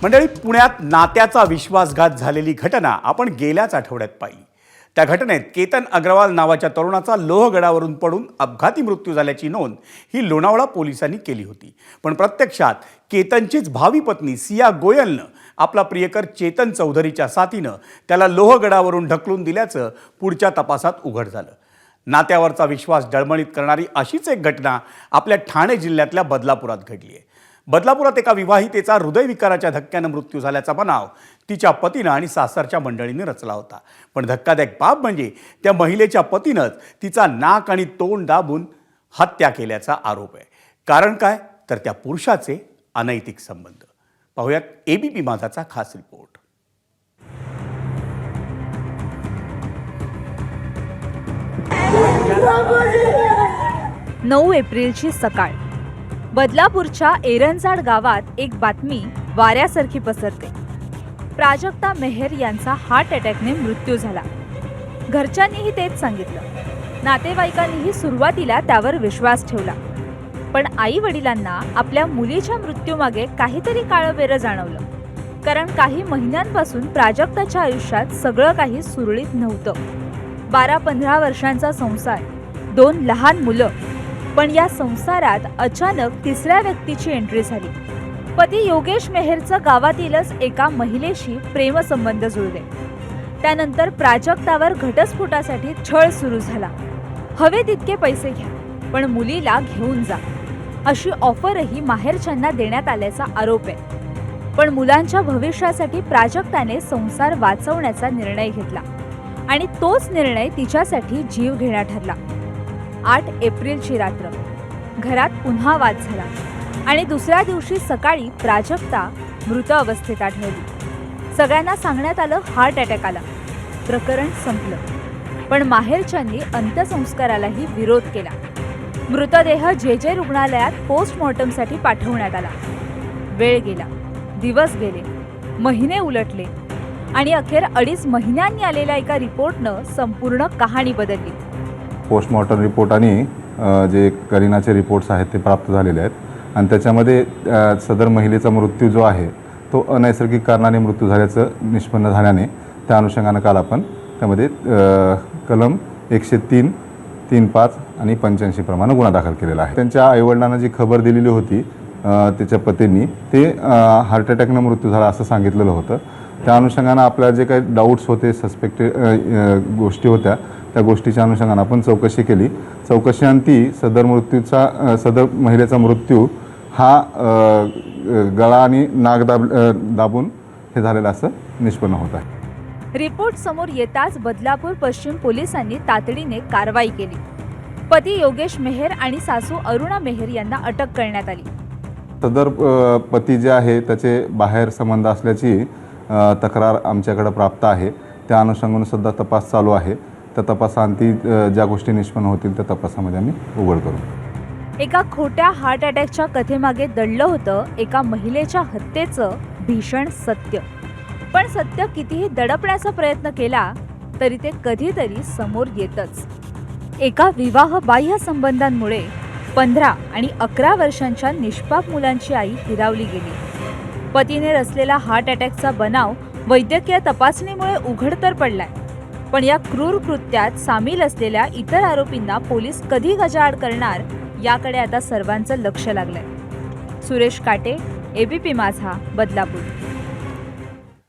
मंडळी, पुण्यात नात्याचा विश्वासघात झालेली घटना आपण गेल्याच आठवड्यात पाहिली। त्या घटनेत केतन अग्रवाल नावाच्या तरुणाचा लोहगडावरून पडून अपघाती मृत्यू झाल्याची नोंद ही लोणावळा पोलिसांनी केली होती। पण प्रत्यक्षात केतनचीच भावी पत्नी सिया गोयलनं आपला प्रियकर चेतन चौधरीच्या साथीनं त्याला लोहगडावरून ढकलून दिल्याचं पुढच्या तपासात उघड झालं। नात्यावरचा विश्वास डळमळीत करणारी अशीच एक घटना आपल्या ठाणे जिल्ह्यातल्या बदलापुरात घडली आहे। बदलापुरात एका विवाहितेचा हृदयविकाराच्या धक्क्यानं मृत्यू झाल्याचा बनाव तिच्या पतीनं आणि सासरच्या मंडळींनी रचला होता। पण धक्कादायक बाब म्हणजे त्या महिलेच्या पतीनंच तिचा नाक आणि तोंड दाबून हत्या केल्याचा आरोप आहे। कारण काय, तर त्या पुरुषाचे अनैतिक संबंध। पाहूयात एबीपी माझाचा खास रिपोर्ट। 9 एप्रिलची सकाळ बदलापूरच्या एरंजाड गावात एक बातमी वाऱ्यासारखी पसरते। प्राजक्ता मेहर यांचा हार्ट अटॅकने मृत्यू झाला। घरच्यांनीही तेच सांगितलं। नातेवाईकांनीही सुरुवातीला त्यावर विश्वास ठेवला, पण आई वडिलांना आपल्या मुलीच्या मृत्यूमागे काहीतरी काळं जाणवलं। कारण काही महिन्यांपासून प्राजक्ताच्या आयुष्यात सगळं काही सुरळीत नव्हतं। 12-15 वर्षांचा संसार, 2 लहान मुलं, पण या संसारात अचानक तिसऱ्या व्यक्तीची एंट्री झाली। पती योगेश मेहरचं गावातीलच एका महिलेशी प्रेमसंबंध जुळले। त्यानंतर प्राजक्तावर घटस्फोटासाठी छळ सुरू झाला। हवे तितके पैसे घ्या, पण मुलीला घेऊन जा, अशी ऑफरही माहेरच्यांना देण्यात आल्याचा आरोप आहे। पण मुलांच्या भविष्यासाठी प्राजक्ताने संसार वाचवण्याचा निर्णय घेतला आणि तोच निर्णय तिच्यासाठी जीव घेणा ठरला। 8 एप्रिलची रात्र घरात पुन्हा वाद झाला आणि दुसऱ्या दिवशी सकाळी प्राजक्ता मृत अवस्थेत आढळली। सगळ्यांना सांगण्यात आलं हार्ट अटॅक आला। प्रकरण संपलं, पण माहेरच्यांनी अंत्यसंस्कारालाही विरोध केला। मृतदेह जे रुग्णालयात पोस्टमॉर्टमसाठी पाठवण्यात आला। वेळ गेला, दिवस गेले, महिने उलटले आणि अखेर 2.5 महिन्यांनी आलेल्या एका रिपोर्टनं संपूर्ण कहाणी बदलली। पोस्टमॉर्टम रिपोर्ट आणि जे करिनाचे रिपोर्ट्स आहेत ते प्राप्त झालेले आहेत आणि त्याच्यामध्ये सदर महिलेचा मृत्यू जो आहे तो अनैसर्गिक कारणाने मृत्यू झाल्याचं निष्पन्न झाल्याने त्या अनुषंगानं काल आपण त्यामध्ये कलम 103, 3.5 आणि 85 प्रमाणे गुन्हा दाखल केलेला आहे। त्यांच्या आईवडिलांना जी खबर दिलेली होती त्याच्या पतींनी ते हार्ट अटॅकनं मृत्यू झाला असं सांगितलेलं होतं। त्या अनुषंगानं आपल्याला जे काही डाऊट्स होते, सस्पेक्टेड गोष्टी होत्या, त्या गोष्टीच्या अनुषंगानं आपण चौकशी केली। चौकशीअंती सदर महिलेचा मृत्यू हा गळा आणि नाक दाबून हे झालेलं असं निष्पन्न होत आहे। रिपोर्ट समोर येताच बदलापूर पश्चिम पोलिसांनी तातडीने कारवाई केली। पती योगेश मेहर आणि सासू अरुणा मेहर यांना अटक करण्यात आली। सदर पती जे आहे त्याचे बाहेर संबंध असल्याची तक्रार आमच्याकडे प्राप्त आहे। त्या अनुषंगाने सुद्धा तपास चालू आहे। त्या तपासाअंती ज्या गोष्टी निष्पन्न होतील त्या तपासामध्ये आम्ही उघड करू। एका खोट्या हार्ट अटॅकच्या कथेमागे दडलं होतं एका महिलेच्या हत्येचं भीषण सत्य। पण सत्य कितीही दडपण्याचा प्रयत्न केला तरी ते कधीतरी समोर येतच। एका विवाह बाह्य संबंधांमुळे 15 आणि 11 वर्षांच्या निष्पाप मुलांची आई हिरावली गेली। पतीने रचलेला हार्ट अटॅकचा बनाव वैद्यकीय तपासणीमुळे उघड तर पडलाय, पण या क्रूर कृत्यात सामील असलेल्या इतर आरोपींना पोलीस कधी गजाआड करणार याकडे आता सर्वांचं लक्ष लागलंय। सुरेश काटे, एबीपी माझा, बदलापूर।